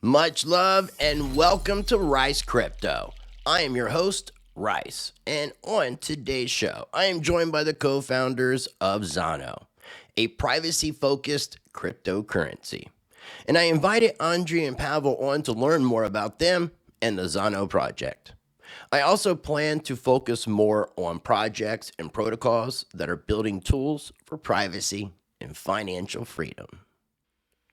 Much love and welcome to Rice Crypto. I am your host, Rice, and on today's show, I am joined by the co founders of Zano, a privacy focused cryptocurrency. And I invited Andrey and Pavel on to learn more about them and the Zano project. I also plan to focus more on projects and protocols that are building tools for privacy and financial freedom.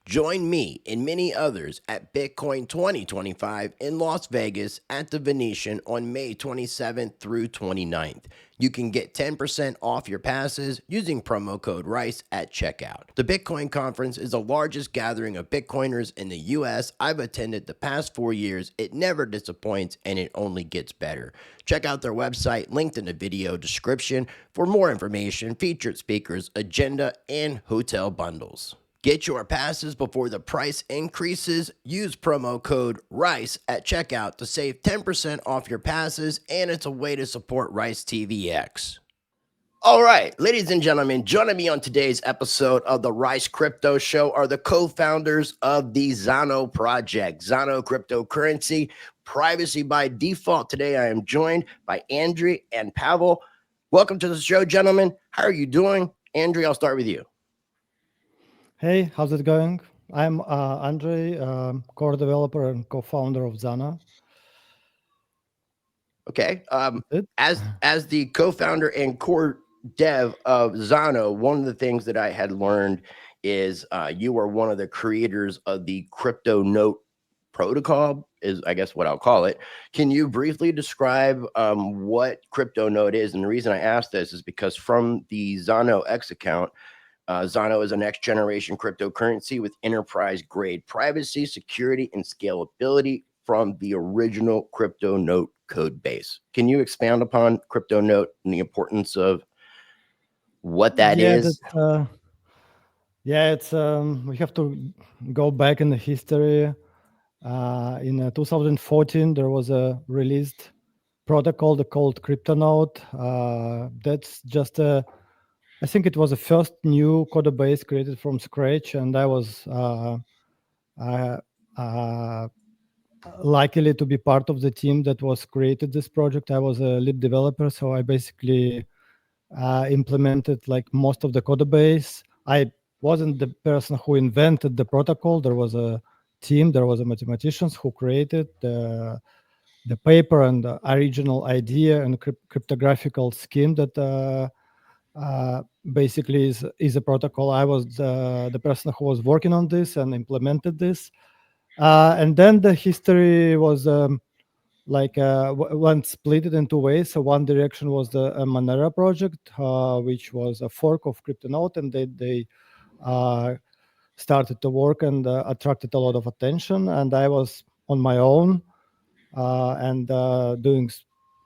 Join me and many others at Bitcoin 2025 in Las Vegas at the Venetian on May 27th through 29th. You can get 10% off your passes using promo code RICE at checkout. The Bitcoin conference is the largest gathering of Bitcoiners in the US. I've attended the past 4 years. It never disappoints and it only gets better. Check out their website linked in the video description for more information, featured speakers, agenda, and hotel bundles. Get your passes before the price increases. Use promo code RICE at checkout to save 10% off your passes, and it's a way to support Rice TVX. All right, ladies and gentlemen, joining me on today's episode of the Rice Crypto Show are the co-founders of the Zano Project, Zano Cryptocurrency, Privacy by Default. Today I am joined by Andrey and Pavel. Welcome to the show, gentlemen. How are you doing? Andrey, I'll start with you. Hey, how's it going? I'm Andrey, core developer and co-founder of Zano. Okay. It? As the co-founder and core dev of Zano, one of the things that I had learned is you are one of the creators of the CryptoNote protocol, is I guess what I'll call it. Can you briefly describe what CryptoNote is? And the reason I ask this is because from the Zano X account, Zano is a next generation cryptocurrency with enterprise grade privacy, security, and scalability from the original CryptoNote code base. Can you expand upon CryptoNote and the importance of what that Yeah, is? that's it's we have to go back in the history. In 2014, there was a released protocol called CryptoNote. That's just I think it was the first new code base created from scratch, and I was uh, uh, luckily to be part of the team that was created this project. I was a lead developer, so I basically implemented like most of the code base. I wasn't the person who invented the protocol. There was a team, there was a mathematicians who created the paper and the original idea and cryptographical scheme that basically is a protocol. I was the person who was working on this and implemented this. And then the history was one split it in two ways. So one direction was the Monero project, which was a fork of CryptoNote, and they uh, started to work and attracted a lot of attention. And I was on my own and doing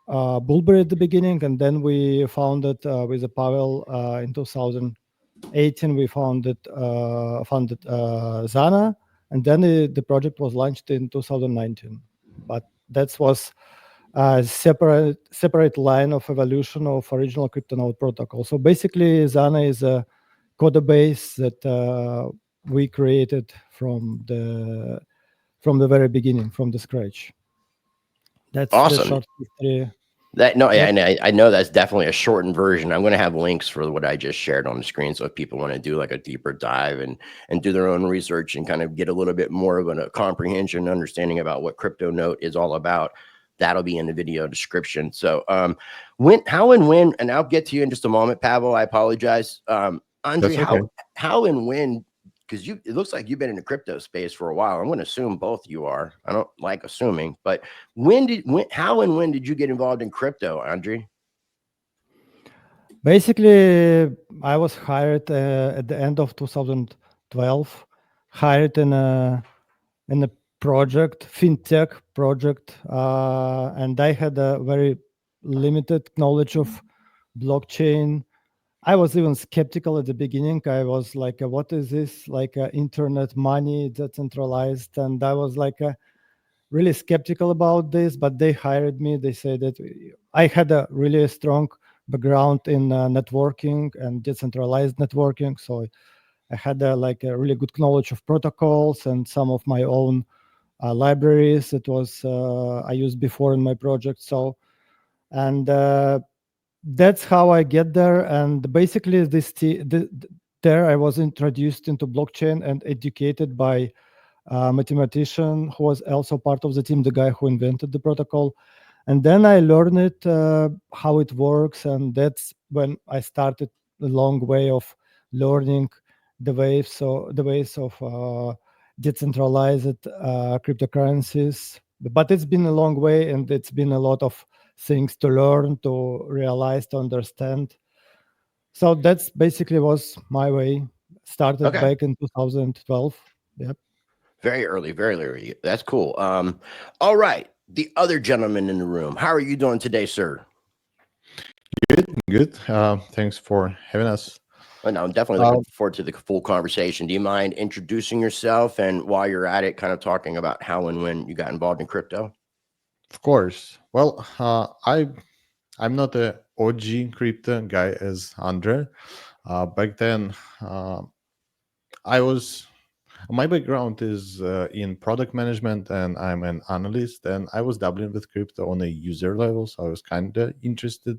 Bullberry at the beginning, and then we founded with Pavel in 2018. We founded Zana, and then the project was launched in 2019. But that was a separate line of evolution of original CryptoNote protocol. So basically, Zana is a code base that we created from the very beginning, from the scratch. That's the Awesome. short history. That no, yeah, Yep. and I know that's definitely a shortened version. I'm going to have links for what I just shared on the screen, so if people want to do like a deeper dive and do their own research and kind of get a little bit more of a comprehension, understanding about what CryptoNote is all about, that'll be in the video description. So, how and when, and I'll get to you in just a moment, Pavel. I apologize, Andrey. That's okay. How and when? Because it looks like you've been in the crypto space for a while. I'm going to assume both you are. I don't like assuming, but how and when did you get involved in crypto, Andrey? Basically, I was hired at the end of 2012, hired in a project, fintech project, and I had a very limited knowledge of blockchain. I was even skeptical at the beginning. I was like, "What is this? Like internet money, decentralized?" And I was like, really skeptical about this. But they hired me. They said that I had a really strong background in networking and decentralized networking, so I had like a really good knowledge of protocols and some of my own libraries. It was I used before in my project. So, and that's how I get there. And basically, there I was introduced into blockchain and educated by a mathematician who was also part of the team, the guy who invented the protocol. And then I learned it how it works, and that's when I started the long way of learning the ways of decentralized cryptocurrencies. But it's been a long way, and it's been a lot of things to learn, to realize, to understand. So that's basically was my way. Started Okay. back in 2012. Yep. Very early. That's cool. All right. The other gentleman in the room. How are you doing today, sir? Good, good. Thanks for having us. Well, no, I'm definitely Uh, looking forward to the full conversation. Do you mind introducing yourself and while you're at it, kind of talking about how and when you got involved in crypto? of course. Well, I'm not a OG crypto guy as Andre. Back then, I was. My background is in product management, and I'm an analyst. And I was dabbling with crypto on a user level, so I was kind of interested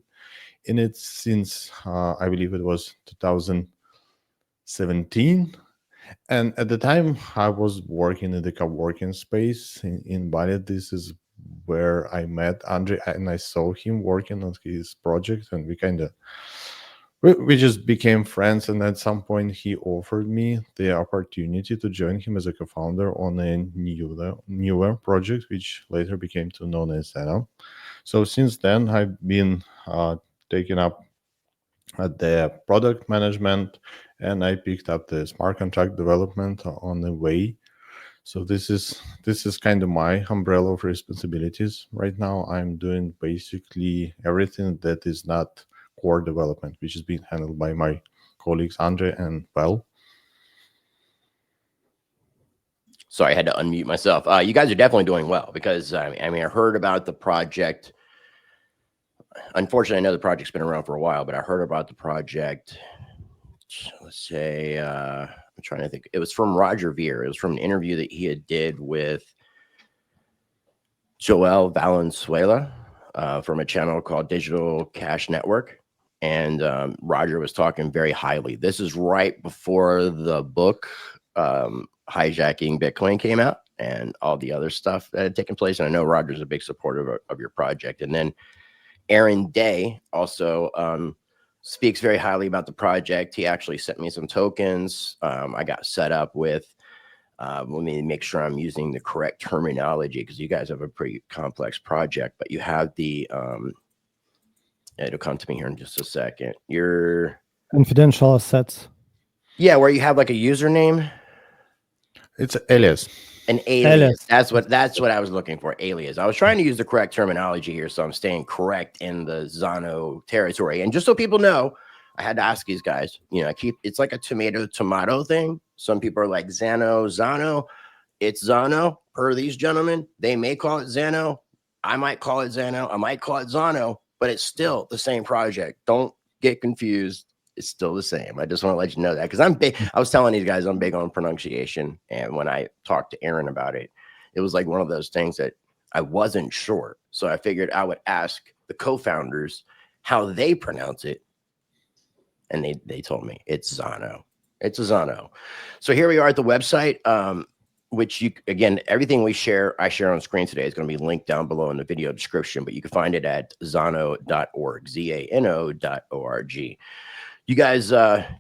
in it since I believe it was 2017. And at the time, I was working in the co-working space in Bali. This is where I met Andrei, and I saw him working on his project, and we just became friends. And at some point, he offered me the opportunity to join him as a co-founder on a newer project, which later became to known as Zano. So since then, I've been taking up at the product management, and I picked up the smart contract development on the way. So this is kind of my umbrella of responsibilities right now. I'm doing basically everything that is not core development, which is being handled by my colleagues Andre and Val. Sorry, I had to unmute myself. You guys are definitely doing well because I heard about the project. Unfortunately, I know the project's been around for a while, but I heard about the project. Let's say I'm trying to think. It was from Roger Veer. It was from an interview that he had did with Joel Valenzuela from a channel called Digital Cash Network. And Roger was talking very highly. This is right before the book Hijacking Bitcoin came out and all the other stuff that had taken place. And I know Roger's a big supporter of your project. And then Aaron Day also speaks very highly about the project. He actually sent me some tokens. I got set up with, let me make sure I'm using the correct terminology because you guys have a pretty complex project, but you have the, it'll come to me here in just a second. Your Confidential assets. Yeah, where you have like a username. It's alias. An alias. Alias. That's what I was looking for. Alias. I was trying to use the correct terminology here, so I'm staying correct in the Zano territory. And just so people know, I had to ask these guys. It's like a tomato thing. Some people are like Zano. It's Zano. Per these gentlemen, they may call it Zano. I might call it Zano. I might call it Zano, but it's still the same project. Don't get confused. It's still the same. I just want to let you know that because I'm big. I was telling these guys I'm big on pronunciation, and when I talked to Aaron about it, it was like one of those things that I wasn't sure. So I figured I would ask the co-founders how they pronounce it, and they told me it's Zano. It's a Zano. So here we are at the website, which again, everything I share on screen today is going to be linked down below in the video description, but you can find it at zano.org, ZANO.org. You guys,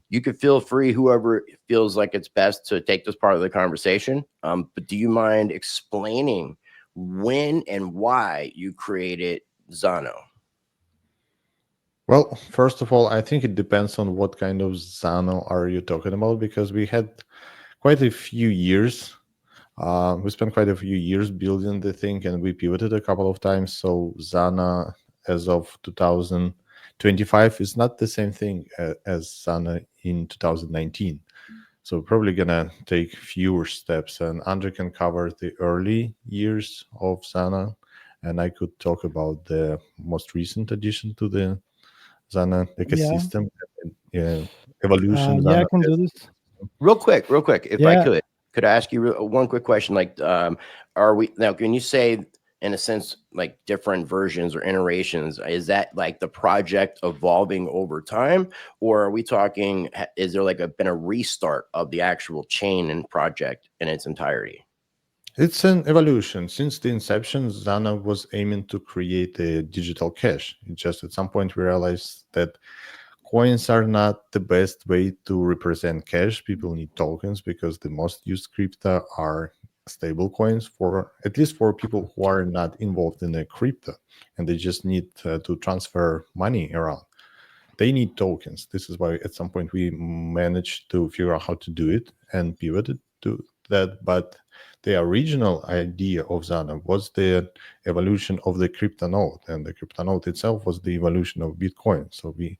you could feel free, whoever feels like it's best to take this part of the conversation. But do you mind explaining when and why you created Zano? Well, first of all, I think it depends on what kind of Zano are you talking about, because we had quite a few years. We spent quite a few years building the thing, and we pivoted a couple of times. So Zana, as of 2025, is not the same thing as Zana in 2019. So we're probably gonna take fewer steps, and Andre can cover the early years of Zana, and I could talk about the most recent addition to the Zana Yeah. ecosystem, evolution. Yeah, Zana I can has. do this. Real quick, if I Yeah. could. Could I ask you one quick question? Like, are we now? Can you say, in a sense, like different versions or iterations? Is that like the project evolving over time, or are we talking? Is there like been a restart of the actual chain and project in its entirety? It's an evolution. Since the inception, Zano was aiming to create a digital cash. It just at some point we realized that coins are not the best way to represent cash. People need tokens because the most used crypto are stable coins, for at least for people who are not involved in a crypto and they just need to transfer money around. They need tokens. This is why at some point we managed to figure out how to do it and pivoted to that. But the original idea of Zana was the evolution of the CryptoNote, and the CryptoNote itself was the evolution of Bitcoin. So we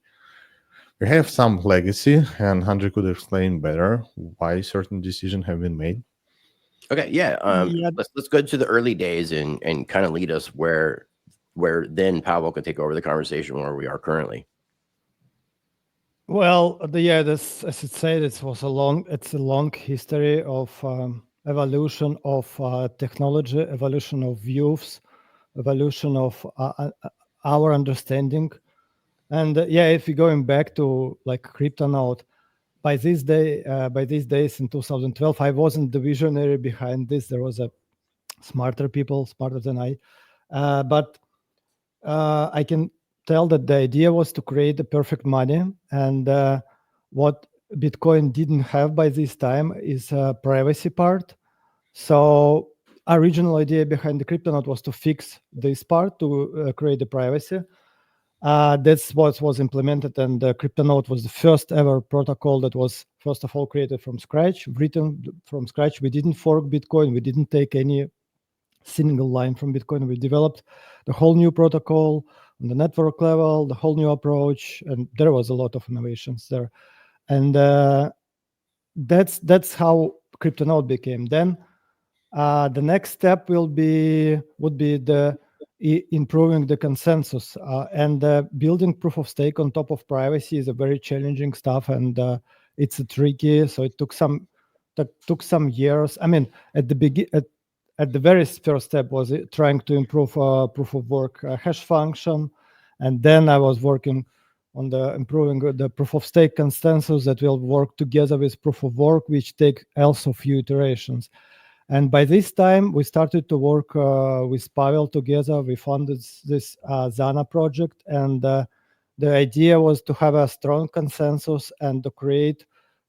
have some legacy, and Andre could explain better why certain decisions have been made. Okay, yeah. Yeah, Let's go to the early days and kind of lead us where then Pavel could take over the conversation where we are currently. well, yeah, this, as it said, it's a long history of evolution of technology, evolution of views, evolution of our understanding. And yeah, if you're going back to like CryptoNote, by these days in 2012, I wasn't the visionary behind this. There was a smarter people, smarter than I. But I can tell that the idea was to create the perfect money, and what Bitcoin didn't have by this time is a privacy part. So original idea behind the CryptoNote was to fix this part to create the privacy. That's what was implemented, and the CryptoNote was the first ever protocol that was first of all created from scratch, written from scratch. We didn't fork Bitcoin. We didn't take any single line from Bitcoin. We developed the whole new protocol on the network level, the whole new approach, and there was a lot of innovations there. And that's how CryptoNote became. Then the next step would be the improving the consensus and building proof of stake on top of privacy is a very challenging stuff, and it's tricky. So it took some years. I mean, at the begin at the very first step was trying to improve proof of work hash function, and then I was working on the improving the proof of stake consensus that will work together with proof of work, which take also few iterations. And by this time, we started to work with Pavel together. We founded this Zano project, and the idea was to have a strong consensus and to create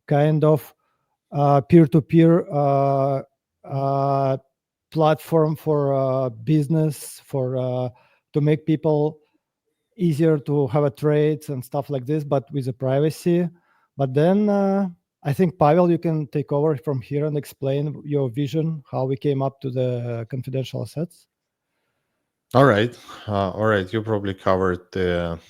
kind of peer-to-peer platform for business, for to make people easier to have a trades and stuff like this, but with the privacy. But then I think Pavel, you can take over from here and explain your vision, how we came up to the confidential assets. All right. You probably covered the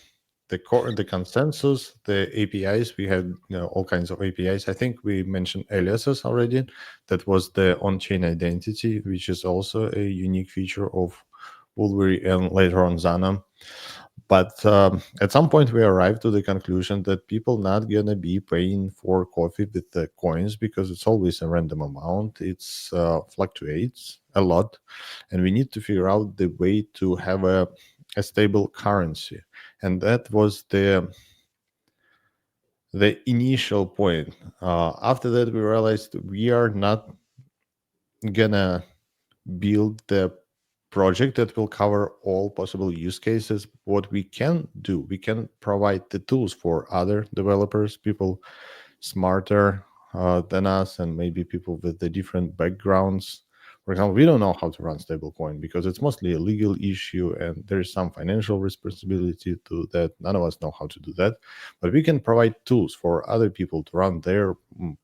core, the consensus, the APIs. We had all kinds of APIs. I think we mentioned aliases already. That was the on-chain identity, which is also a unique feature of Wolverine and later on Zana. But at some point, we arrived to the conclusion that people not gonna be paying for coffee with the coins because it's always a random amount. It's fluctuates a lot, and we need to figure out the way to have a stable currency, and that was the initial point. After that, we realized we are not gonna build the project that will cover all possible use cases. What we can do, we can provide the tools for other developers, people smarter than us, and maybe people with the different backgrounds. For example, we don't know how to run stablecoin because it's mostly a legal issue and there is some financial responsibility to that. None of us know how to do that, but we can provide tools for other people to run their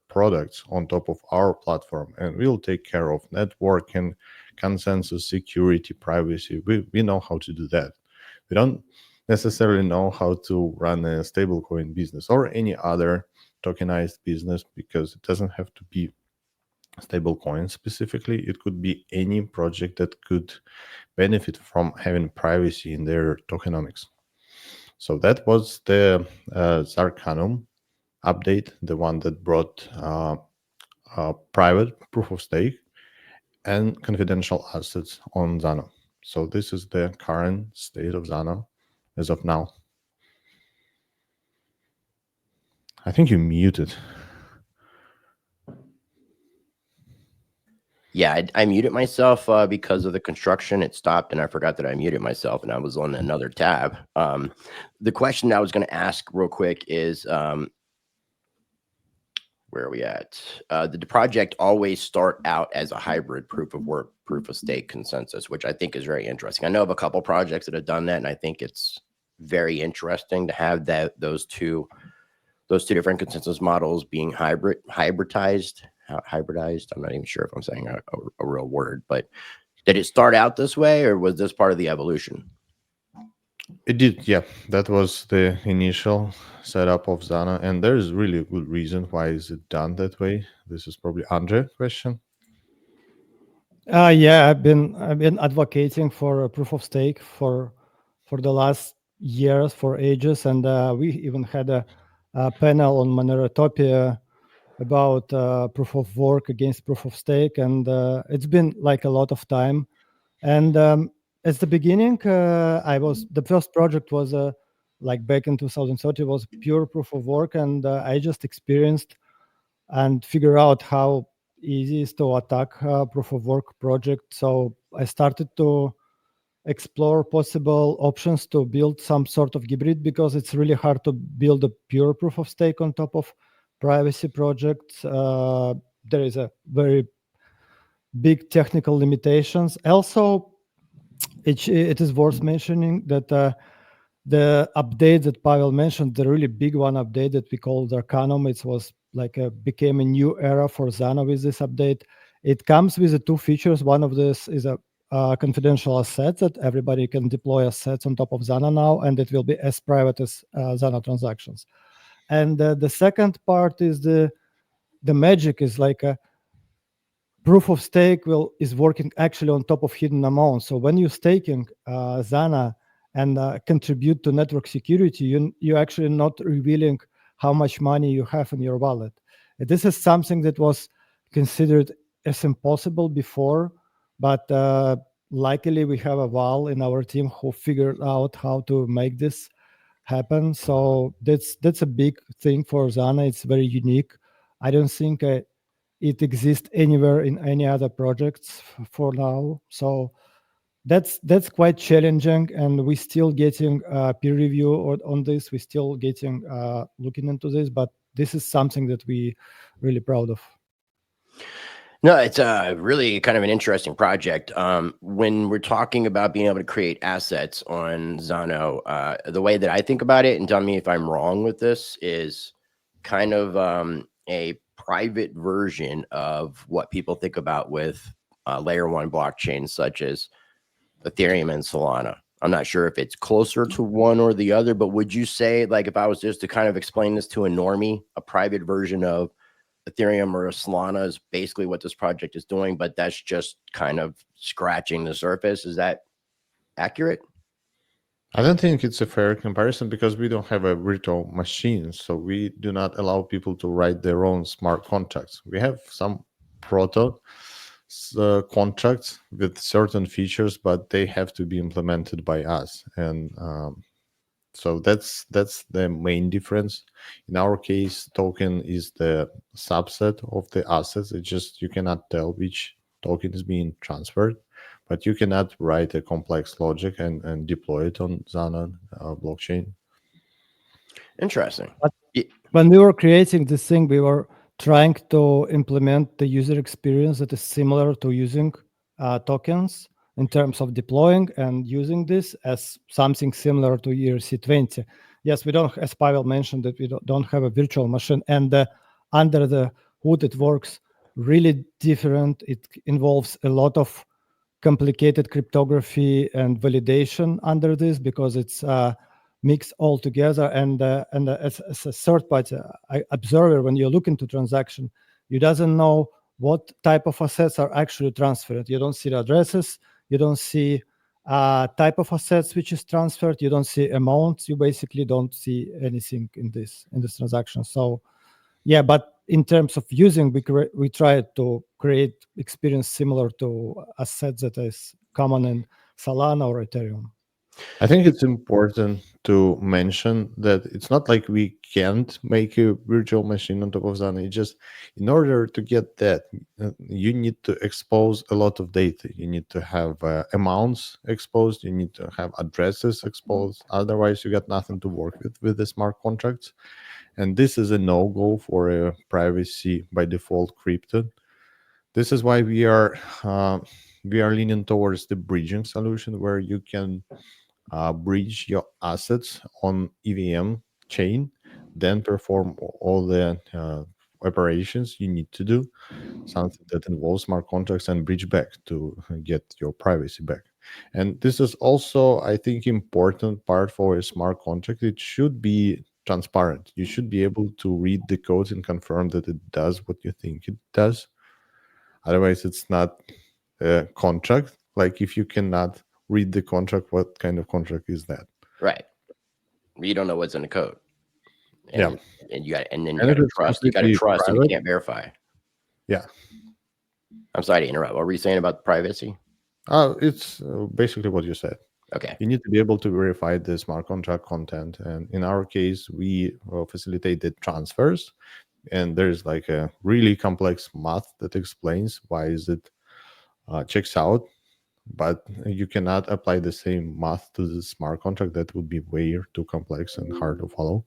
products on top of our platform, and we'll take care of networking, consensus, security, privacy. We know how to do that. We don't necessarily know how to run a stablecoin business or any other tokenized business because it doesn't have to be stablecoin specifically. It could be any project that could benefit from having privacy in their tokenomics. So that was the Zarcanum update, the one that brought private proof of stake and confidential assets on Zano. So this is the current state of Zano as of now. I think you muted. Yeah, I muted myself because of the construction. It stopped, and I forgot that I muted myself, and I was on another tab. The question I was going to ask real quick is, where are we at? Did the project always start out as a hybrid proof of work, proof of stake consensus, which I think is very interesting. I know of a couple projects that have done that, and I think it's very interesting to have those two different consensus models being hybridized. I'm not even sure if I'm saying a real word, but did it start out this way, or was this part of the evolution? It did, yeah. That was the initial setup of Zano, and there's really a good reason why is it done that way. This is probably Andrey question. Yeah, I've been advocating for a proof of stake for the last years, for ages, and we even had a panel on Monerotopia about proof of work against proof of stake, and it's been like a lot of time. And at the beginning, the first project was like back in 2030 was pure proof of work, and I just experienced and figure out how easy it is to attack proof of work project. So I started to explore possible options to build some sort of hybrid, because it's really hard to build a pure proof of stake on top of privacy projects. There is a very big technical limitations. Also, it is worth mentioning that the update that Pavel mentioned, the really big one update that we called Arcanum, it was like became a new era for Zano with this update. It comes with the two features. One of this is a confidential asset that everybody can deploy assets on top of Zano now, and it will be as private as Zano transactions. And the second part is the magic is like a proof of stake is working actually on top of hidden amounts. So when you're staking Zana and contribute to network security, you're actually not revealing how much money you have in your wallet. This is something that was considered as impossible before, but luckily we have a Val in our team who figured out how to make this happen. So that's a big thing for Zana. It's very unique. I don't think it exists anywhere in any other projects for now. So that's quite challenging, and we're still getting peer review on this. We're still getting looking into this, but this is something that we really proud of. No, it's really kind of an interesting project. When we're talking about being able to create assets on Zano, the way that I think about it, and tell me if I'm wrong with this, is kind of a private version of what people think about with layer one blockchains such as Ethereum and Solana. I'm not sure if it's closer to one or the other, but would you say, like, if I was just to kind of explain this to a normie, a private version of Ethereum or Solana is basically what this project is doing, but that's just kind of scratching the surface? Is that accurate? I don't think it's a fair comparison because we don't have a virtual machine, so we do not allow people to write their own smart contracts. We have some proto contracts with certain features, but they have to be implemented by us, and so that's the main difference. In our case, token is the subset of the assets. It's just you cannot tell which token is being transferred, but you cannot write a complex logic and deploy it on Zano blockchain. Interesting. When we were creating this thing, we were trying to implement the user experience that is similar to using tokens in terms of deploying and using this as something similar to ERC20. Yes, we don't, as Pavel mentioned, that we don't have a virtual machine, and under the hood it works really different. It involves a lot of complicated cryptography and validation under this, because it's mixed all together. And as a third party observer, when you look into transaction, you doesn't know what type of assets are actually transferred. You don't see the addresses, you don't see type of assets which is transferred, you don't see amounts, you basically don't see anything in this transaction. So yeah, but in terms of using, we try to create experience similar to a set that is common in Solana or Ethereum. I think it's important to mention that it's not like we can't make a virtual machine on top of Zana. It's just in order to get that, you need to expose a lot of data. You need to have amounts exposed. You need to have addresses exposed. Otherwise, you got nothing to work with the smart contracts. And this is a no-go for a privacy by default crypto. This is why we are leaning towards the bridging solution, where you can bridge your assets on EVM chain, then perform all the operations you need to do, something that involves smart contracts, and bridge back to get your privacy back. And this is also, I think, important part for a smart contract. It should be transparent. You should be able to read the code and confirm that it does what you think it does. Otherwise, it's not a contract. Like, if you cannot read the contract, what kind of contract is that? Right. You don't know what's in the code. Yeah. And you got, and then you And got if to it's trust. You got to completely trust, and you private, can't verify. yeah. I'm sorry to interrupt. What were you saying about privacy? It's basically what you said. Okay. You need to be able to verify the smart contract content. And in our case, we facilitate the transfers. And there's like a really complex math that explains why is it checks out. But you cannot apply the same math to the smart contract. That would be way too complex and hard to follow.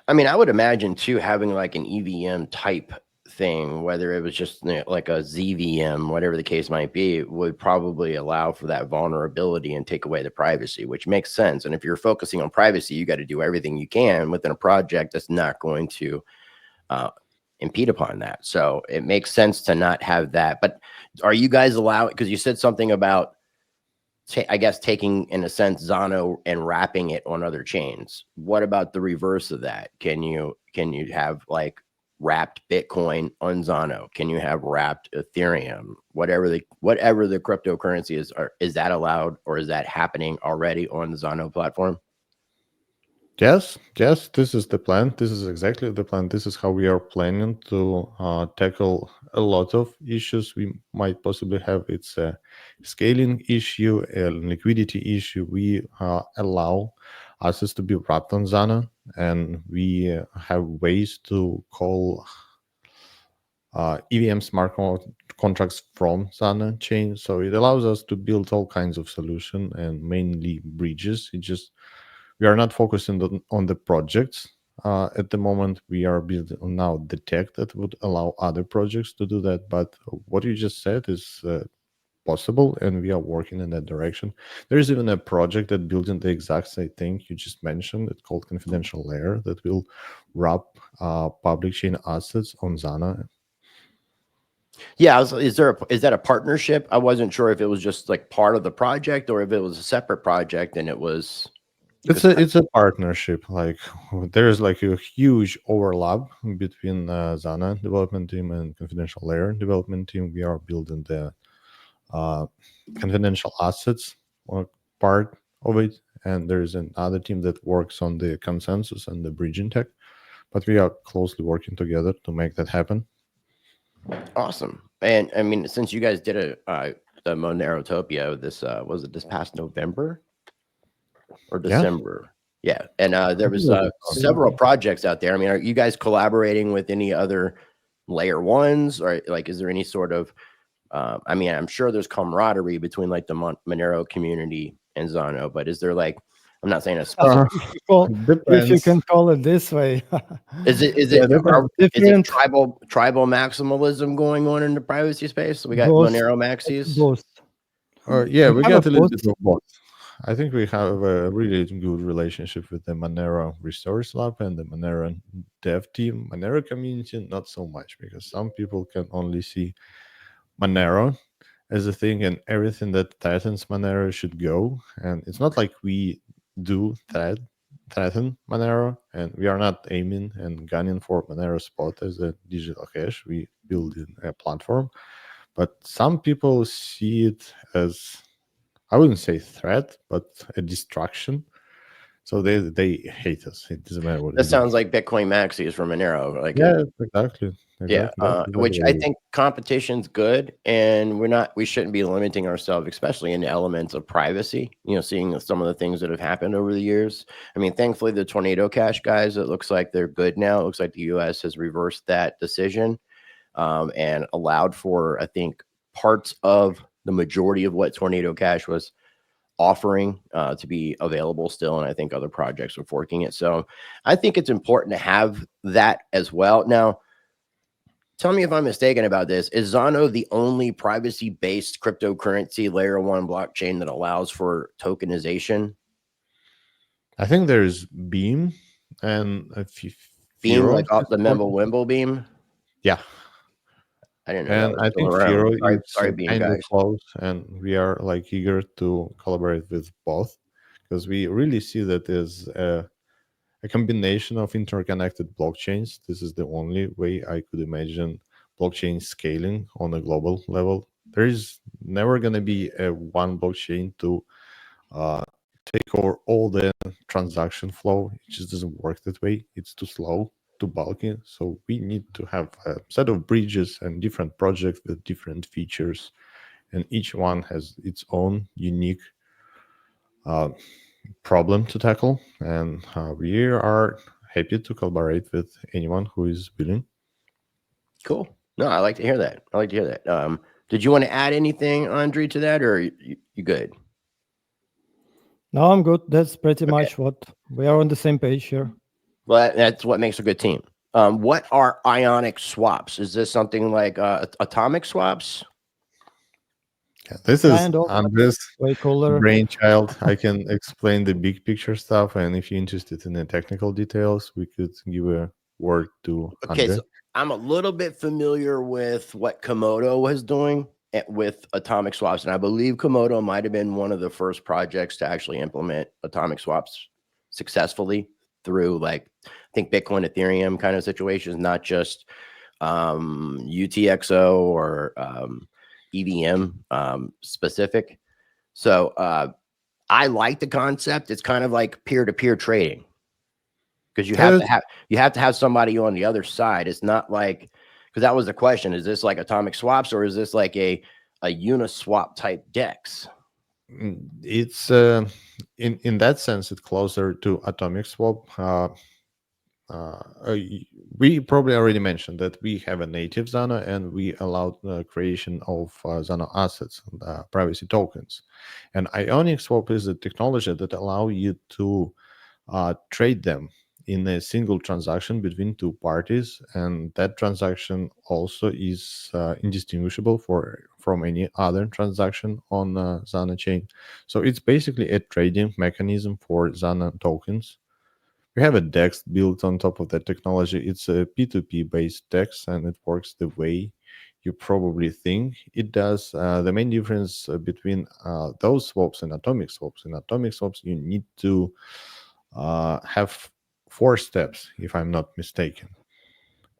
I mean, I would imagine too, having like an EVM type thing, whether it was just like a ZVM, whatever the case might be, would probably allow for that vulnerability and take away the privacy, which makes sense. And if you're focusing on privacy, you got to do everything you can within a project that's not going to impede upon that. So it makes sense to not have that. But are you guys allowed? Because you said something about, I guess, taking, in a sense, Zano and wrapping it on other chains. What about the reverse of that? Can you have like wrapped Bitcoin on Zano? Can you have wrapped Ethereum? Whatever the cryptocurrency is that allowed, or is that happening already on the Zano platform? Yes, this is the plan. This is exactly the plan. This is how we are planning to tackle a lot of issues we might possibly have. It's a scaling issue, a liquidity issue. We allow assets to be wrapped on Zana, and we have ways to call EVM smart contracts from Zana chain. So it allows us to build all kinds of solution and mainly bridges. It just we are not focusing on the projects at the moment. We are building now the tech that would allow other projects to do that. But what you just said is possible, and we are working in that direction. There is even a project that builds in the exact same thing you just mentioned. It's called Confidential Layer, that will wrap public chain assets on Zana. Yeah, is that a partnership? I wasn't sure if it was just like part of the project or if it was a separate project and it was. It's a partnership. Like, there's like a huge overlap between Zana development team and Confidential Layer development team. We are building the confidential assets part of it, and there's another team that works on the consensus and the bridging tech. But we are closely working together to make that happen. Awesome. And I mean, since you guys did the Monerotopia, was it this past November or December? Yeah. And there was several projects out there. I mean, are you guys collaborating with any other layer ones, or like, is there any sort of, I mean, I'm sure there's camaraderie between like the Monero community and Zano, but is there like, I'm not saying a specific. Well, if you can call it this way. Is it different tribal maximalism going on in the privacy space? We got both, Monero maxis. both. Yeah, we got a little both. bit of both. I think we have a really good relationship with the Monero Resource Lab and the Monero dev team. Monero community, not so much, because some people can only see Monero as a thing, and everything that threatens Monero should go. And it's not like we do threaten Monero, and we are not aiming and gunning for Monero spot as a digital hash. We build a platform, but some people see it as, I wouldn't say threat, but a distraction. So they hate us. It doesn't matter what That we do. sounds like Bitcoin Maxi is from Monero. Like Yeah, exactly, yeah, exactly. That's which exactly I what it is. think competition's good, and we shouldn't be limiting ourselves, especially in the elements of privacy. Seeing some of the things that have happened over the years. I mean, thankfully, the Tornado Cash guys, it looks like they're good now. It looks like the U.S. has reversed that decision and allowed for, I think, parts of the majority of what Tornado Cash was offering to be available still, and I think other projects are forking it. So I think it's important to have that as well. Now, tell me if I'm mistaken about this. Is Zano the only privacy-based cryptocurrency layer one blockchain that allows for tokenization? I think there's Beam and a few Beam, Firo like off is the supported. Wimble Beam? Yeah, I didn't know that and was I still think around. Firo Sorry, is sorry, Beam kind of guys. close, and we are like eager to collaborate with both because we really see that there's a combination of interconnected blockchains. This is the only way I could imagine blockchain scaling on a global level. There is never going to be a one blockchain to uh, take over all the transaction flow. It just doesn't work that way. It's too slow, too bulky. So we need to have a set of bridges and different projects with different features, and each one has its own unique uh, problem to tackle. And we are happy to collaborate with anyone who is willing. Cool. No, I like to hear that. I like to hear that. Did you want to add anything, Andre, to that, or you good? No, I'm good. That's pretty Okay. much what we are on the same page here. Well, that's what makes a good team. What are ionic swaps? Is this something like atomic swaps? Yeah, this is Kind of, but Andres' way cooler. brainchild. I can explain the big picture stuff, and if you're interested in the technical details, we could give a word to Okay, Andre. so I'm a little bit familiar with what Komodo was doing with atomic swaps, and I believe Komodo might have been one of the first projects to actually implement atomic swaps successfully through, like, I think Bitcoin, Ethereum kind of situations, not just UTXO or EVM specific. So I like the concept. It's kind of like peer-to-peer trading because Yes. you have to have somebody on the other side. It's not like, because that was the question: is this like atomic swaps or is this like a Uniswap type DEX? It's in that sense, it's closer to atomic swap. We probably already mentioned that we have a native Zano and we allowed the creation of Zano assets, privacy tokens. And Ionic Swap is a technology that allow you to trade them in a single transaction between two parties, and that transaction also is indistinguishable from any other transaction on Zano chain. So it's basically a trading mechanism for Zano tokens. We have a DEX built on top of that technology. It's a P2P based DEX and it works the way you probably think it does. The main difference between those swaps and atomic swaps, in atomic swaps, you need to have 4 steps, if I'm not mistaken.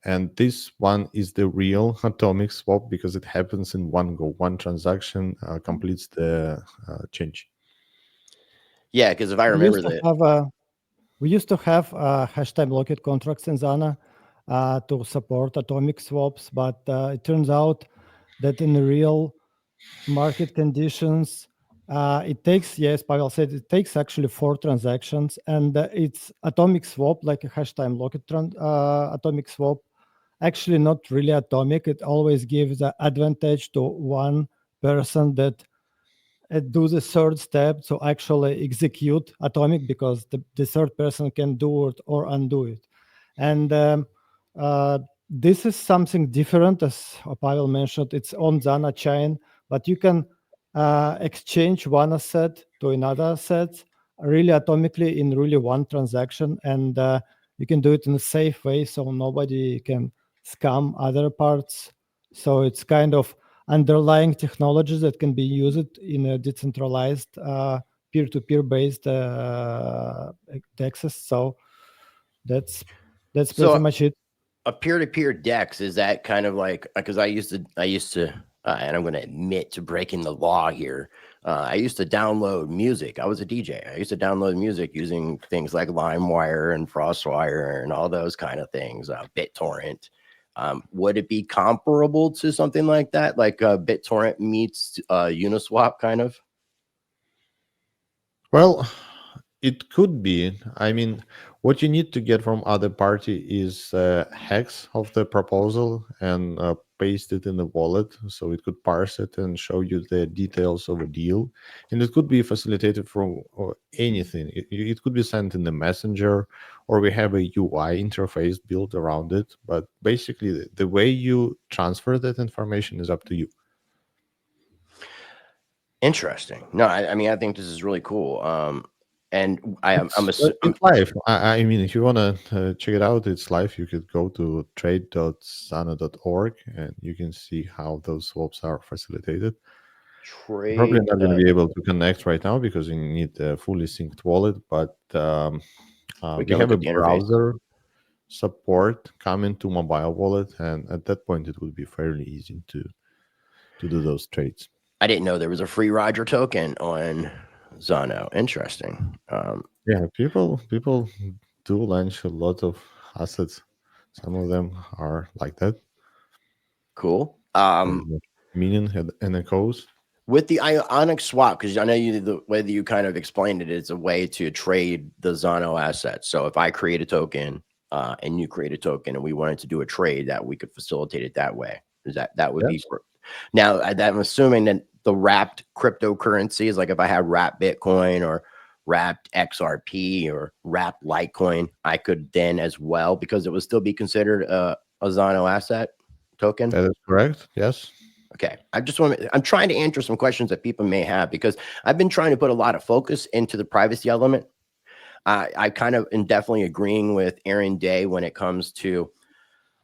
And this one is the real atomic swap because it happens in one go. One transaction completes the change. Yeah, because if I We remember used to that, have hash time locked contracts in Zana to support atomic swaps, but it turns out that in the real market conditions, it takes, yes, Pavel said, it takes actually 4 transactions, and it's atomic swap, like a hash time locked atomic swap. Actually, not really atomic. It always gives the advantage to one person that do the third step to actually execute atomic because the third person can do it or undo it. And this is something different, as Pavel mentioned. It's on Zana chain, but you can exchange one asset to another asset really atomically in really one transaction, and you can do it in a safe way so nobody can scam other parts. So it's kind of underlying technologies that can be used in a decentralized peer-to-peer based DEXs. So that's pretty so much it. a peer-to-peer DEX, is that kind of like, because I used to and I'm going to admit to breaking the law here. I used to download music. I was a DJ. I used to download music using things like LimeWire and FrostWire and all those kind of things, BitTorrent. Would it be comparable to something like that, like BitTorrent meets Uniswap kind of? Well, it could be. I mean, what you need to get from other party is hex of the proposal and paste it in the wallet, so it could parse it and show you the details of a deal. And it could be facilitated from anything. It could be sent in the messenger, or we have a UI interface built around it. But basically, the way you transfer that information is up to you. Interesting. No, I mean, I think this is really cool. And I'm It's live. I mean, if you want to check it out, it's live. You could go to trade.zano.org and you can see how those swaps are facilitated. You're probably trade. not going to be able to connect right now because you need a fully synced wallet, but We we can have look a at the interface. browser support coming to mobile wallet, and at that point, it would be fairly easy to do those trades. I didn't know there was a free Roger token on Zano. Interesting. Yeah, people do launch a lot of assets. Some of them are like that. Cool. There's the meaning and a cause. With the Ionic swap, because I know the way that you kind of explained it, it's a way to trade the Zano assets. So if I create a token and you create a token and we wanted to do a trade, that we could facilitate it that way. Is that would be Yes, now? I'm assuming that the wrapped cryptocurrencies, like if I had wrapped Bitcoin or wrapped XRP or wrapped Litecoin, I could then as well, because it would still be considered a Zano asset token. that is correct. Yes. Okay. I'm trying to answer some questions that people may have because I've been trying to put a lot of focus into the privacy element. I kind of am definitely agreeing with Aaron Day when it comes to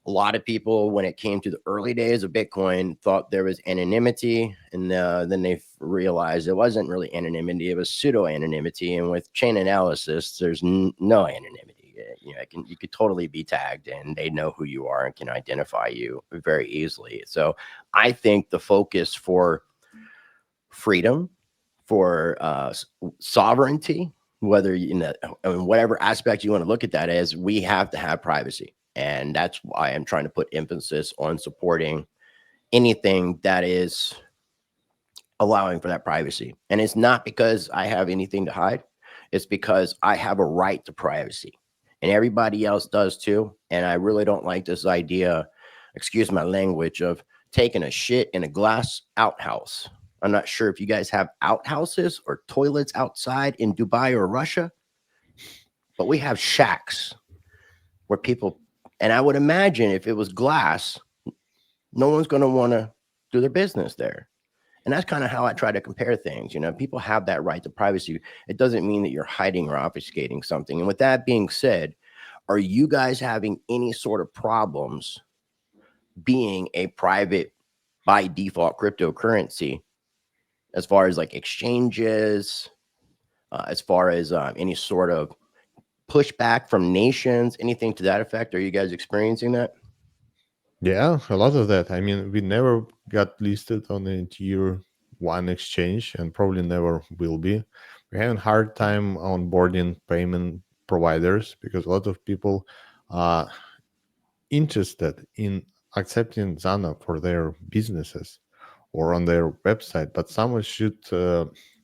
a lot of people, when it came to the early days of Bitcoin, thought there was anonymity. And then they realized it wasn't really anonymity, it was pseudo anonymity. And with chain analysis, there's no anonymity. You know, you could totally be tagged and they know who you are and can identify you very easily. So I think the focus for freedom, for sovereignty, whether in whatever aspect you want to look at that as, we have to have privacy. And that's why I'm trying to put emphasis on supporting anything that is allowing for that privacy. And it's not because I have anything to hide, it's because I have a right to privacy. And everybody else does too. And I really don't like this idea, excuse my language, of taking a shit in a glass outhouse. I'm not sure if you guys have outhouses or toilets outside in Dubai or Russia, but we have shacks where people, and I would imagine if it was glass, no one's going to want to do their business there. And that's kind of how I try to compare things. You know, people have that right to privacy. It doesn't mean that you're hiding or obfuscating something. And with that being said, are you guys having any sort of problems being a private by default cryptocurrency as far as like exchanges, as far as any sort of pushback from nations, anything to that effect? Are you guys experiencing that? Yeah, a lot of that. I mean, we never got listed on a tier one exchange and probably never will be. We're having hard time onboarding payment providers because a lot of people are interested in accepting Zana for their businesses or on their website, but someone should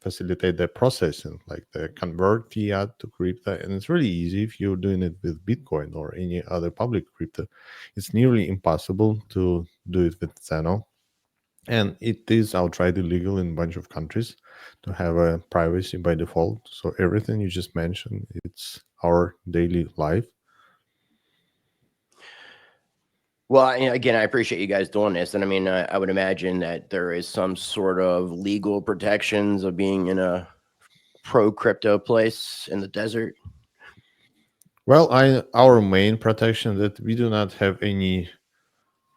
facilitate the processing, like the convert fiat to crypto. And it's really easy if you're doing it with Bitcoin or any other public crypto. It's nearly impossible to do it with Zano. And it is outright illegal in a bunch of countries to have a privacy by default. So everything you just mentioned, it's our daily life. Well, again, I appreciate you guys doing this. And I mean, I would imagine that there is some sort of legal protections of being in a pro crypto place in the desert. Well, our main protection that we do not have any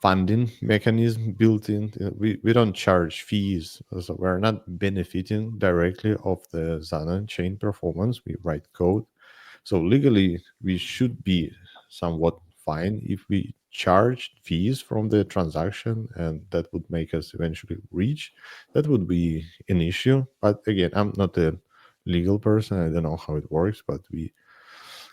funding mechanism built in. We don't charge fees, so we're not benefiting directly of the Zana chain performance. We write code, so legally we should be somewhat fine if we charge fees from the transaction, and that would make us eventually rich, that would be an issue. But again, I'm not a legal person. I don't know how it works, but we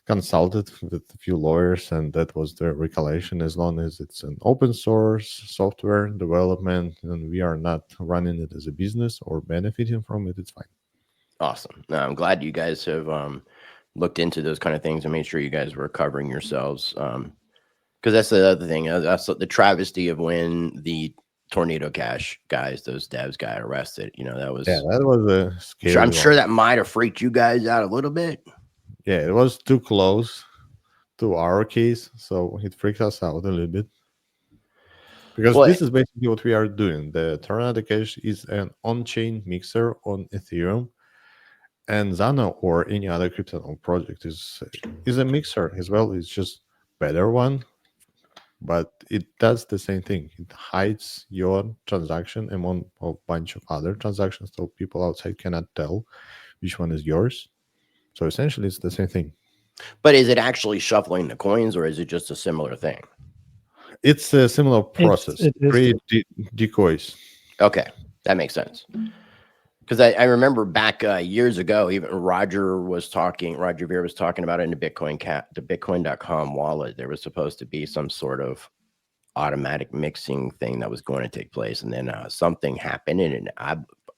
consulted with a few lawyers, and that was the recollection. As long as it's an open source software development and we are not running it as a business or benefiting from it, it's fine. Awesome. No, I'm glad you guys have looked into those kind of things and made sure you guys were covering yourselves. Because that's the other thing. That's the travesty of when the Tornado Cash guys, those devs, got arrested. You know, that was. Yeah, that was a scary I'm sure one. that might have freaked you guys out a little bit. Yeah, it was too close to our case, so it freaked us out a little bit. Because Well, this is basically what we are doing. The Tornado Cash is an on-chain mixer on Ethereum, and Zano or any other CryptoNote project is a mixer as well. It's just better one, but it does the same thing. It hides your transaction among a bunch of other transactions, so people outside cannot tell which one is yours. So essentially, it's the same thing. but is it actually shuffling the coins, or is it just a similar thing? It's a similar process. It is Create decoys. Okay, that makes sense. Because I remember back years ago, even Roger Ver was talking about it in the the Bitcoin.com wallet. There was supposed to be some sort of automatic mixing thing that was going to take place, and then something happened, and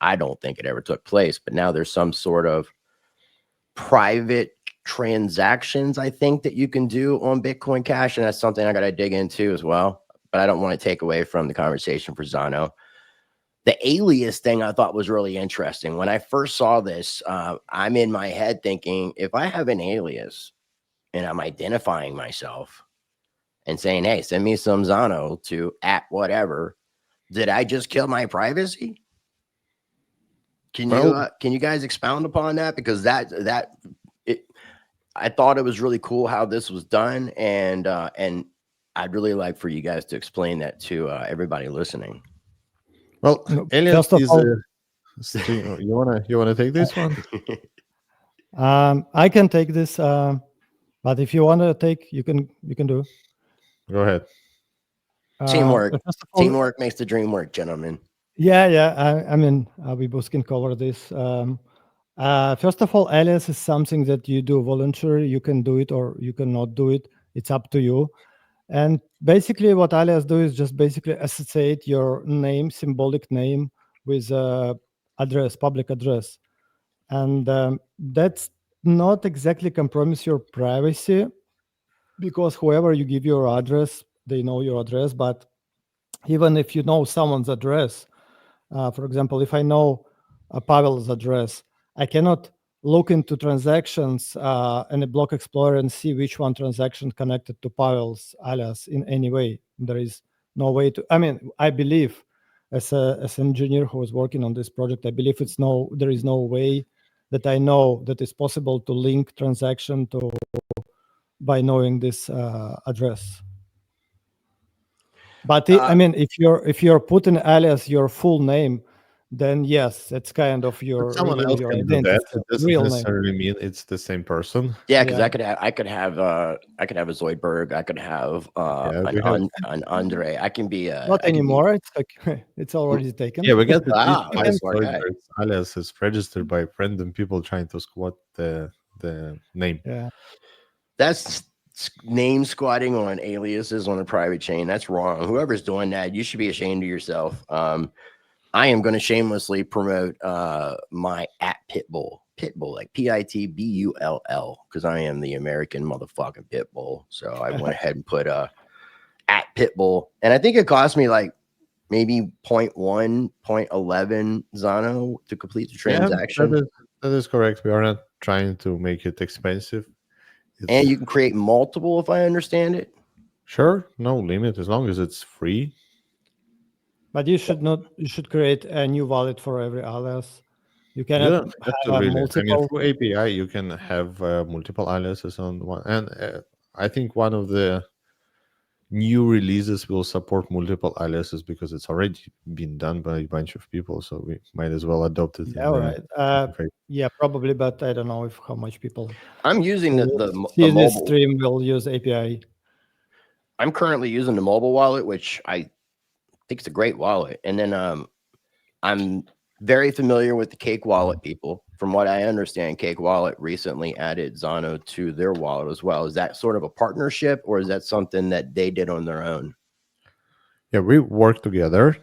I don't think it ever took place. But now there's some sort of private transactions, I think, that you can do on Bitcoin Cash, and that's something I got to dig into as well. But I don't want to take away from the conversation for Zano. The alias thing I thought was really interesting. When I first saw this, I'm in my head thinking, if I have an alias and I'm identifying myself and saying, hey, send me some Zano to at whatever, did I just kill my privacy? Can you guys expound upon that? Because I thought it was really cool how this was done, and I'd really like for you guys to explain that to everybody listeing. Well, alias first of is all, a string. You wanna take this one? I can take this, but if you want to take, you can do. Go ahead. Teamwork. First of all, Teamwork makes the dream work, gentlemen. yeah. I mean, we both can cover this. First of all, alias is something that you do voluntarily. You can do it or you cannot do it. It's up to you. And basically, what alias do is just basically associate your name, symbolic name, with address, public address, and that's not exactly compromise your privacy, because whoever you give your address, they know your address. But even if you know someone's address, for example, if I know Pavel's address, I cannot look into transactions in a block explorer and see which one transaction connected to Pavel's alias in any way. There is no way to. I mean, I believe as an engineer who was working on this project, I believe there is no way that I know that it's possible to link transaction to by knowing this address. But I mean, if you're putting alias your full name, then yes, it's kind of your Someone reveal else your can do identity, that. It doesn't real name. necessarily mean it's the same person. Yeah, because Yeah. I could have a Zoidberg. I could have an Andrey. I can be Not anymore. It's like it's already taken. Yeah, we got at least Wow, five that's smart guy. Zoidbergs aliases registered by random people trying to squat the name. Yeah. That's name squatting on aliases on a private chain. That's wrong. Whoever's doing that, you should be ashamed of yourself. I am going to shamelessly promote my at Pitbull, like Pitbull, because I am the American motherfucking Pitbull. So I went ahead and put at Pitbull, and I think it cost me like maybe 0.1, 0.11 Zano to complete the transaction. Yeah, that is correct. We are not trying to make it expensive. And you can create multiple, if I understand it. Sure, no limit as long as it's free. But you should not. You should create a new wallet for every alias. You You cannot don't have to have really. I multiple. mean, through API, you can have multiple aliases on one. And I think one of the new releases will support multiple aliases because it's already been done by a bunch of people. So we might as well adopt it. Yeah, right. Yeah, probably, but I don't know how much people. I'm using the see this mobile stream will use API. I'm currently using the mobile wallet, which I think it's a great wallet. And then I'm very familiar with the Cake Wallet people. From what I understand, Cake Wallet recently added Zano to their wallet as well. Is that sort of a partnership, or is that something that they did on their own? Yeah, we work together,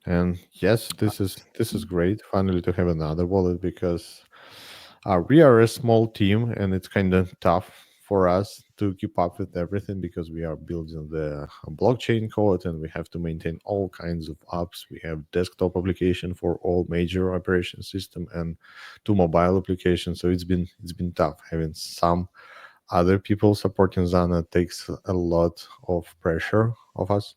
and yes, this is great. Finally, to have another wallet because we are a small team, and it's kind of tough for us to keep up with everything because we are building the blockchain code, and we have to maintain all kinds of apps. We have desktop application for all major operation system and two mobile applications. So it's been tough having some other people supporting Zana takes a lot of pressure of us.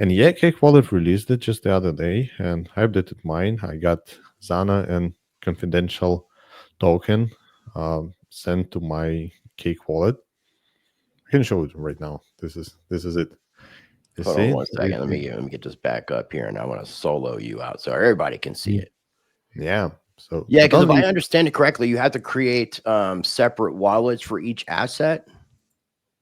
And yeah, Cake Wallet released it just the other day, and I updated mine. I got Zana and confidential token sent to my Cake Wallet. I can show it right now. This is it. You Hold on see? one second. Let me get this back up here, and I want to solo you out so everybody can see it. Yeah. So, Yeah, but because if I only understand it correctly, you have to create separate wallets for each asset.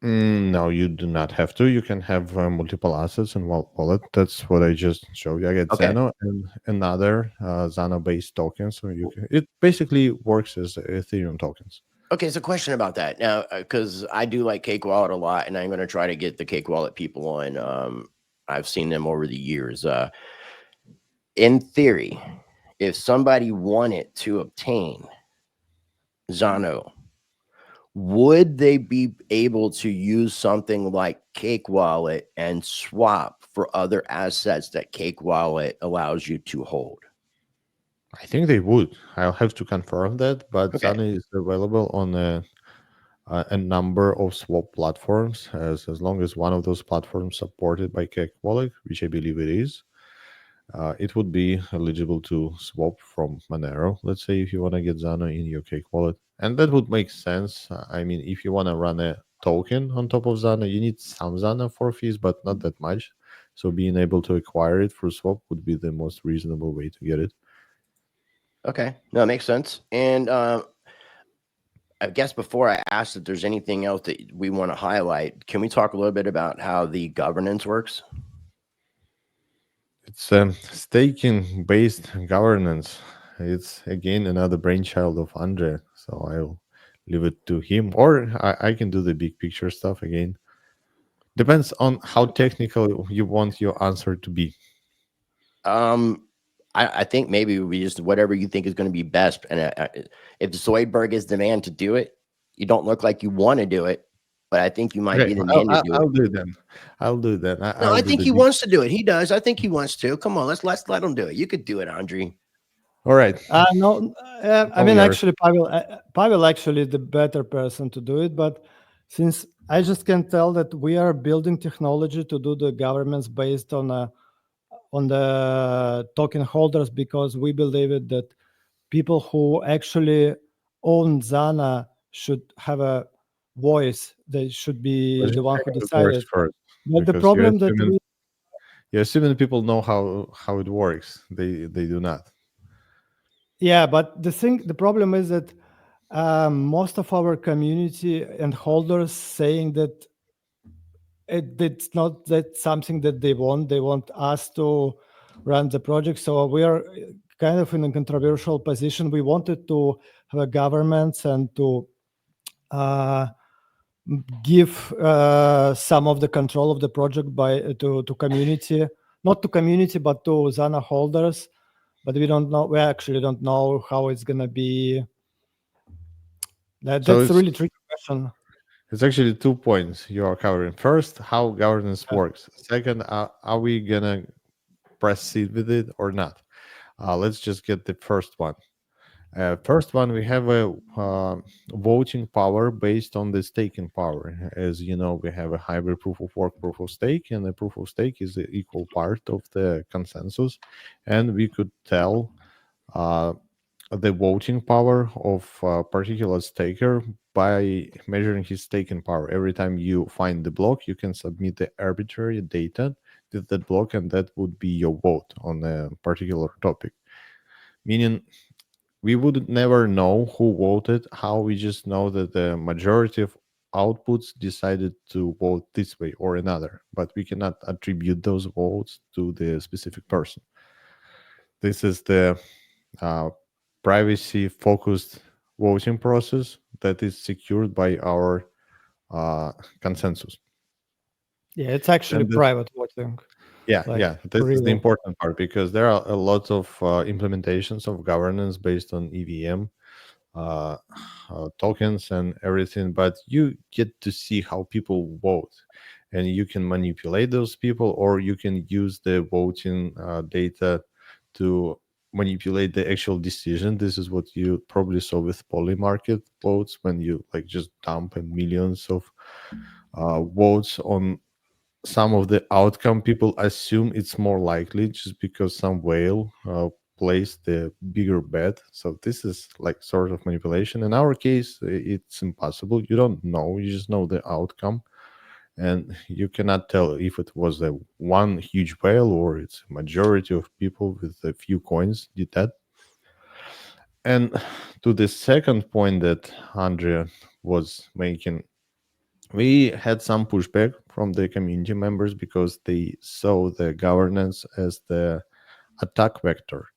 no, you do not have to. You can have multiple assets in one wallet. That's what I just showed you. I get Okay. Zano and another Zano-based token. So it basically works as Ethereum tokens. Okay, so question about that now, because I do like Cake Wallet a lot, and I'm going to try to get the Cake Wallet people on. I've seen them over the years. In theory, if somebody wanted to obtain Zano, would they be able to use something like Cake Wallet and swap for other assets that Cake Wallet allows you to hold? I think they would. I'll have to confirm that, but Okay. Zano is available on a number of swap platforms as long as one of those platforms supported by Cake Wallet, which I believe it is. It would be eligible to swap from Monero, let's say, if you want to get Zano in your Cake wallet. And that would make sense. I mean, if you want to run a token on top of Zano, you need some Zano for fees, but not that much. So being able to acquire it through swap would be the most reasonable way to get it. Okay. No, it makes sense. And I guess before I ask if there's anything else that we want to highlight, can we talk a little bit about how the governance works? It's staking based governance. It's again another brainchild of Andre. So I'll leave it to him, or I can do the big picture stuff again. Depends on how technical you want your answer to be. Um, I think maybe we just whatever you think is going to be best. And if Zoidberg is the man to do it, you don't look like you want to do it, but I think you might Okay, be the I'll, man to I'll, do it. I'll do then. I'll do that. No, I'll I do think the he big. wants to do it. He does. I think he wants to. Come on, let's let him do it. You could do it, Andrei. All right. No, I All mean, yours. actually, Pavel actually is the better person to do it. But since I just can tell that we are building technology to do the governments based on the token holders, because we believe it that people who actually own Zana should have a voice. They should be Let's the just one check who how it works decided. first, But the because problem that we you're assuming people know how it works. They do not. Yeah, but the problem is that most of our community and holders saying that it's not that something that they want. They want us to run the project. So we are kind of in a controversial position. We wanted to have a governments and to uh, give some of the control of the project by to community, not to community, but to Zana holders. But we don't know. We actually don't know how it's gonna be. So That's a it's really tricky question. it's actually 2 points you are covering. First, how governance works. Second, are we gonna proceed with it or not? Let's just get the first one. First one, we have a voting power based on the staking power. As you know, we have a hybrid proof of work, proof of stake, and the proof of stake is the equal part of the consensus. And we could tell uh, the voting power of a particular staker by measuring his staking power. Every time you find the block, you can submit the arbitrary data with that block, and that would be your vote on a particular topic. Meaning, we would never know who voted, how we just know that the majority of outputs decided to vote this way or another, but we cannot attribute those votes to the specific person. This is the uh, privacy focused voting process that is secured by our uh, consensus. Yeah, it's actually And private voting, yeah, like yeah, this is the real. important part because there are a lot of implementations of governance based on EVM uh, tokens and everything, but you get to see how people vote, and you can manipulate those people, or you can use the voting data to manipulate the actual decision. This is what you probably saw with poly market votes when you like just dump millions of votes on some of the outcome. People assume it's more likely just because some whale placed the bigger bet. So this is like sort of manipulation. In our case, it's impossible. You don't know. You just know the outcome, and you cannot tell if it was a one huge whale or it's a majority of people with a few coins did that. And to the second point that Andrea was making, we had some pushback from the community members because they saw the governance as the attack vector.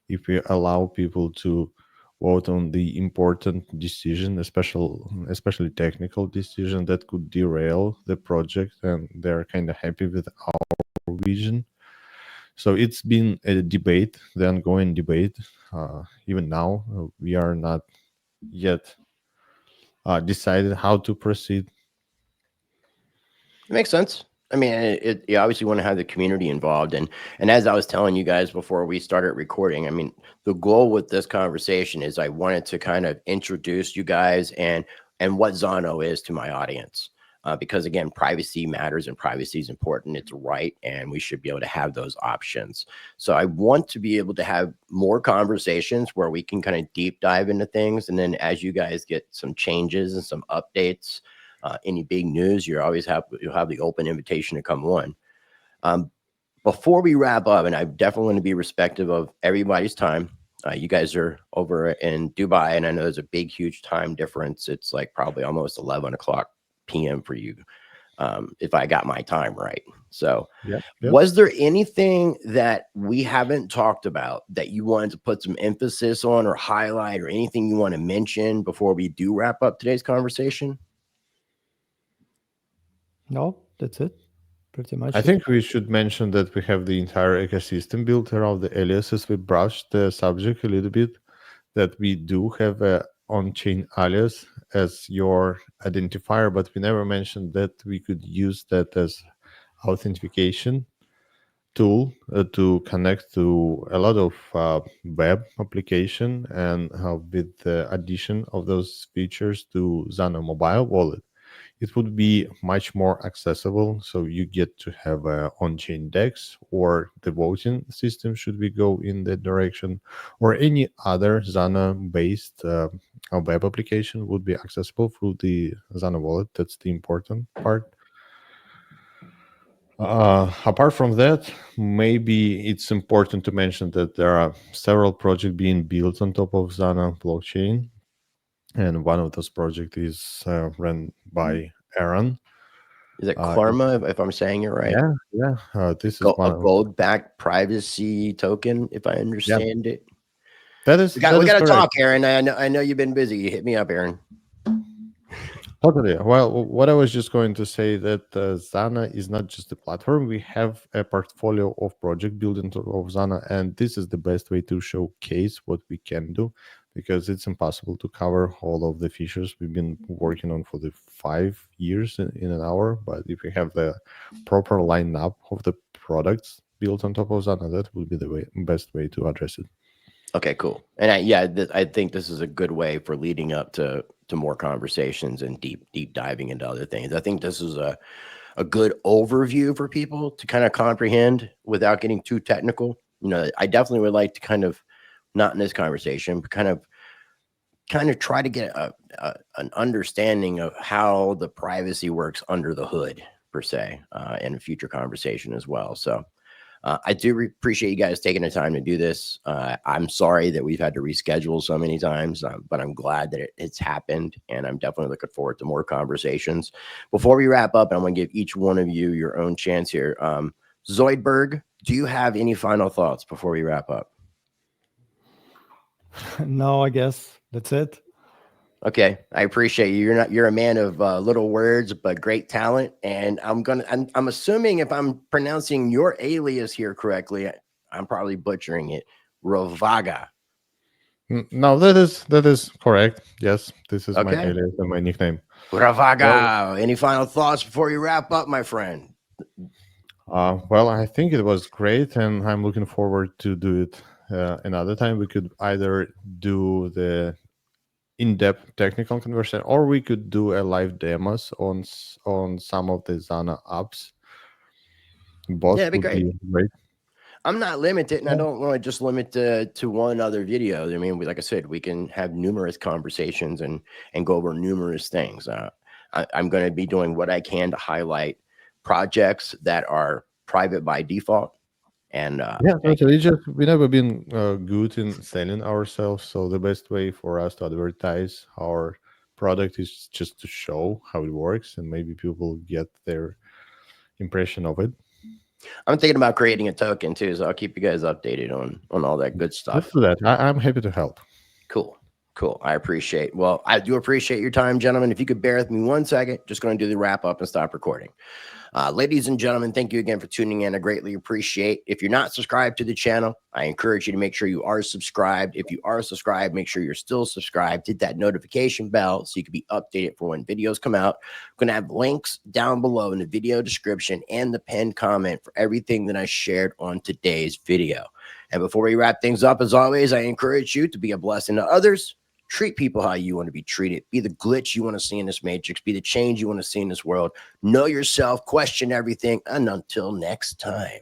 If we allow people to vote on the important decision, especially technical decision that could derail the project, and they're kind of happy with our vision. So it's been a debate, the ongoing debate. Even now, we are not yet decided how to proceed. It makes sense. I mean, you obviously want to have the community involved, and as I was telling you guys before we started recording, I mean, the goal with this conversation is I wanted to kind of introduce you guys and what Zano is to my audience, because again, privacy matters and privacy is important. It's a right, and we should be able to have those options. So I want to be able to have more conversations where we can kind of deep dive into things, and then as you guys get some changes and some updates, any big news, you'll have the open invitation to come on. Um, Before we wrap up, and I definitely want to be respectful of everybody's time. You guys are over in Dubai, and I know there's a big, huge time difference. It's like probably almost 11 o'clock p.m. for you, if I got my time right. So, Yeah, yeah. was there anything that we haven't talked about that you wanted to put some emphasis on or highlight, or anything you want to mention before we do wrap up today's conversation? No, that's it. Pretty I much it. think we should mention that we have the entire ecosystem built around the aliases. We brushed the subject a little bit, that we do have a on-chain alias as your identifier, but we never mentioned that we could use that as authentication tool to connect to a lot of web application, and with the addition of those features to Zano mobile wallet, it would be much more accessible. So you get to have a on-chain DEX, or the voting system should we go in that direction, or any other Zana-based web application would be accessible through the Zana wallet. That's the important part. Apart from that, maybe it's important to mention that there are several projects being built on top of Zana blockchain, and one of those projects is run by Aaron. Is it It's Karma, if I'm saying it right? yeah, yeah. This is A one of gold-backed privacy token, if I yeah. understand it. That is We that is got to correct. talk, Aaron. I know you've been busy. Hit me up, Aaron. Totally. Well, what I was just going to say that Zana is not just a platform. We have a portfolio of project built into of Zana, and this is the best way to showcase what we can do, because it's impossible to cover all of the features we've been working on for the 5 years in an hour. But if we have the proper lineup of the products built on top of Zana, that would be the best way to address it. Okay, cool. And I think this is a good way for leading up to more conversations and deep diving into other things. I think this is a good overview for people to kind of comprehend without getting too technical. You know, I definitely would like to kind of, not in this conversation, but kind of try to get an understanding of how the privacy works under the hood, per se, in a future conversation as well. So I do appreciate you guys taking the time to do this. I'm sorry that we've had to reschedule so many times, but I'm glad that it's happened, and I'm definitely looking forward to more conversations. Before we wrap up, I'm going to give each one of you your own chance here. Zoidberg, do you have any final thoughts before we wrap up? No, I guess that's it. Okay, I appreciate you. You're a man of little words but great talent, and I'm assuming if I'm pronouncing your alias here correctly, I'm probably butchering it. Rovaga. No, that is correct. Yes, this is my Okay, alias and my nickname. Well, Rovaga. Any final thoughts before you wrap up, my friend? well, I think it was great, and I'm looking forward to do it another time. We could either do the in-depth technical conversation, or we could do a live demos on some of the Zana apps. Yeah, Both it'd be would great. be great. I'm not limited, and I Yeah. don't want to just limit to one other video. I mean, like I said, we can have numerous conversations and go over numerous things. I'm going to be doing what I can to highlight projects that are private by default, and Yeah, totally. It's just we never been good in selling ourselves, so the best way for us to advertise our product is just to show how it works, and maybe people get their impression of it. I'm thinking about creating a token too. So I'll keep you guys updated on all that good Let's stuff. do that. I'm happy to help. Cool. Cool. I appreciate. Well, I do appreciate your time, gentlemen. If you could bear with me 1 second, just going to do the wrap up and stop recording. Ladies and gentlemen, thank you again for tuning in. I greatly appreciate. If you're not subscribed to the channel, I encourage you to make sure you are subscribed. If you are subscribed, make sure you're still subscribed. Hit that notification bell so you can be updated for when videos come out. I'm going to have links down below in the video description and the pinned comment for everything that I shared on today's video. And before we wrap things up, as always, I encourage you to be a blessing to others. Treat people how you want to be treated. Be the glitch you want to see in this matrix. Be the change you want to see in this world. Know yourself, question everything, and until next time.